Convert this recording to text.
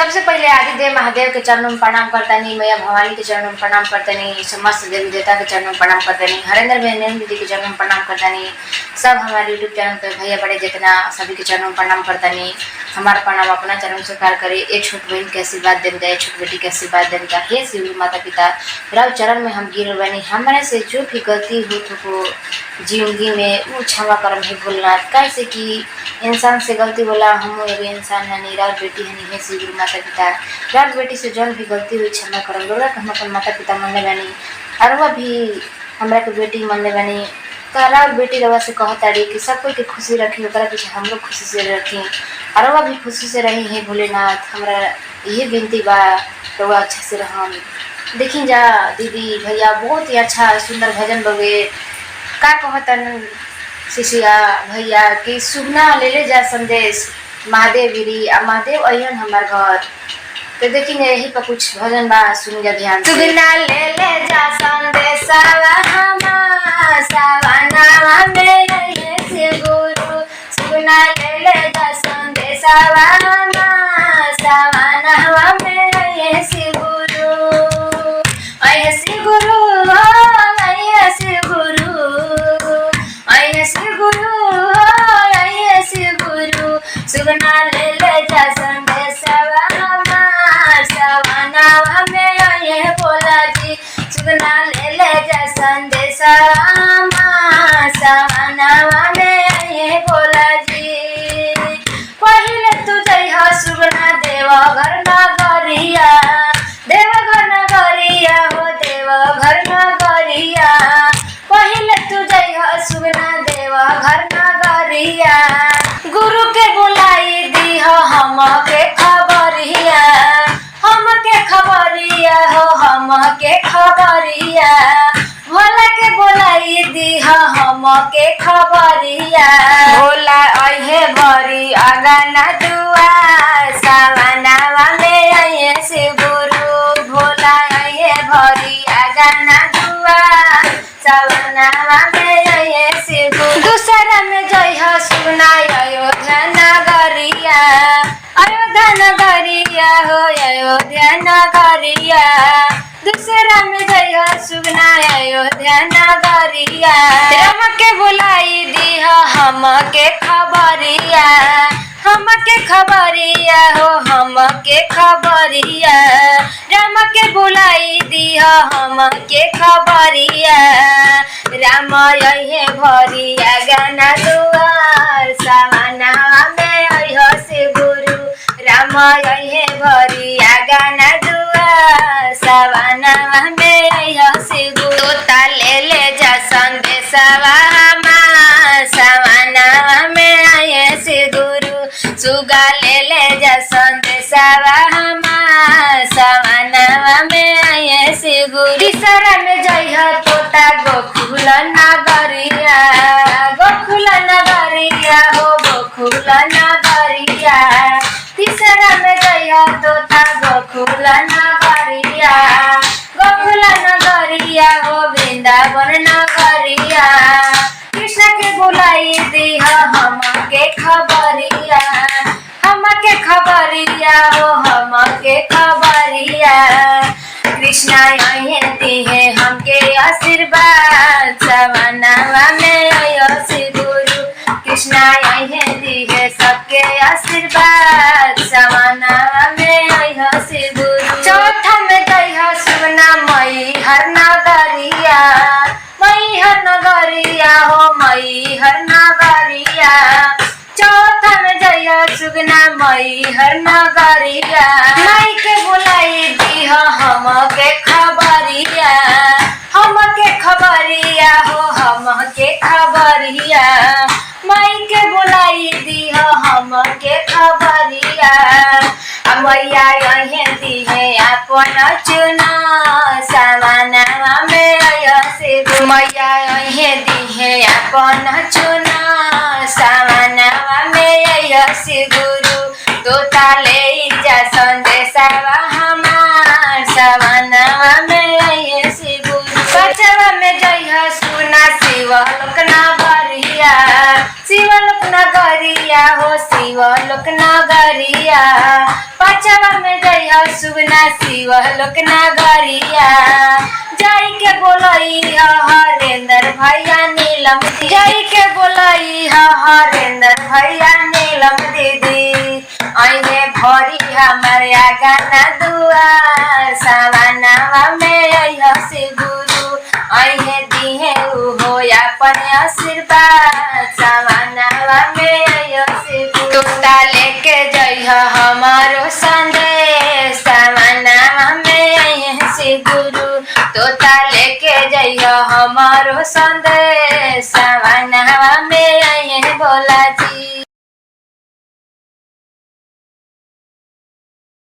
सबसे पहले आदिदेव महादेव के चरणों में प्रणाम करतानी, मैया भवानी के चरणों में प्रणाम करतानी, समस्त देवी देवता के चरणों में प्रणाम करतानी, हरेंद्र बहन दीदी के चरणों में प्रणाम करतानी, सब हमारे यूट्यूब चैनल पे भैया बड़े जितना सभी के चरणों में प्रणाम करतानी। हमारा प्रणाम अपना चरण स्वीकार करे। एक छोट बहन के आशीर्वाद देन जाए, छोट बेटी के आशीर्वाद देन जा। हे शिव माता पिता, राव चरण में हम गिर बनी, हमारे से जो भी गलती हो तो जिंदगी में वो क्षमा करम है भूलना, कैसे कि इंसान से गलती बोला, हम एगो इंसान है, राव बेटी है, हे शिव माता पिता, राव बेटी से जौन भी गलती हुई क्षमा करम। लोग हम अपन माता पिता मनले बनी, और वह भी हमारा के बेटी मनले बनी, तो राव बेटी रवा से कहताड़ी कि सब कोई के खुशी रखी, ओकरा पीछे हम लोग खुशी से रखी, और वह भी खुशी से रही है भोलेनाथ। हमारा यही विनती बा, तो वह अच्छा से रहम। देखी जा दीदी भैया, बहुत ही अच्छा सुंदर भजन बगे। का कहतन शिशिया भैया कि सुगना ले ले जा संदेश महादेव गिरी, आ महादेव अयन हमार घर। तो देखी यही पर कुछ भजन बा, सुन जा ध्यान से। सुगना ले ले जा संदेश सवनावा में ये से गुरु, सुगना ले ले जा संदेश सवनावा में ये से गुरु, ऐसे गुरु, ऐसे गुरु, ऐसे गुरु, ऐसे गुरु, सुगना ले ले जा संदेश सवनावा में ये बोला जी, सुगना ले ले जा संदेश सवनावा में ये बोला जी। पहले तू जइहा सुगना देवघर नगरिया, देवघर नगरिया हो देवघर नगरिया, पहले तू जइहा सुगना देवघर नगरिया, गुरु के बुलाई दीह हम के खबरिया, हम के खबरिया हो हम के खबरिया, भोला के बुलाई दीह हम के खबरिया, भोला अहे भरी अगना दुआर, सवनावा में अहे से गुरु, भोला अहे भरी अगना दुआर, सवनावा में अहे से गुरु। दूसरा में जइहा सुगना अयोध्या नगरिया, अयोध्या नगरिया हो अयोध्या नगरिया, दूसरा में जइहा सुगना अयोध्या नगरिया, राम के बुलाई दीह हम के खबरिया, हम के खबरिया हो हम के खबरिया, राम के बुलाई दीह हम के खबरिया, राम अहे भरी अगना दुआर, सवनावा में अहे से गुरु, राम अहे भरी अगना दुआर, सवनावा में अहे से गुरु। तोता ले ले जा संदेशवा सवनावा में अहे से गुरु, सुगा ले ले जा संदेशवा सवनावा में अहे से गुरु। तीसरा में जइहा तोता गोकुल नगरिया, गोकुल नगरिया हो गोकुल नगरिया, तीसरा में जइहा तोता गोकुल नगरिया, गोकुल नगरिया हो वृंदावन नगरिया, कृष्ण के बुलाई दीह हम के खबरिया, हम के खबरिया हो हम के खबरिया, कृष्णा अहे दिहे हमके आशीर्वाद, सवनावा में अहे गुरु, कृष्णा अहे दिहे सबके आशीर्वाद, सवनावा में अहे गुरु। चौथा में जइहा सुगना मैहर नगरिया, मैहर नगरिया हो मैहर नगरिया, चौथा में जइहा सुगना मैहर नगरिया, माई के बुलाई दीह हम के खबरिया, हम के खबरिया हो हम के खबरिया, माई के बुलाई दीह हम के खबरिया, मैया अहे दीहे अपन चुना, सवनावा में अहे से गुरु, मैया अहे दीहे अपन चुना, सवनावा में अहे से गुरु। तोता ले जा संदेशवा हमार, सवनावा में अहे से गुरु। पांचवा में जइहा सुगना शिवलोक नगरिया, शिवलोक नगरिया हो शिवलोक नगरिया, पांचवा में जइह सुगना शिव लोक नगरिया जाई के बोलई हरेंद्र भैया नीलम जाई के बोलई हरेंद्र भैया नीलम दीदी आइने भरी हमारे गाना दुआर सवानावा में अइह से गुरु आइने दिहे हो अपन आशीर्वाद सवानावा में अइह से गुरु तोता लेके जइह हमारो संदेश सवानावा में अइह से गुरु तोता लेके जइह हमारो संदेश।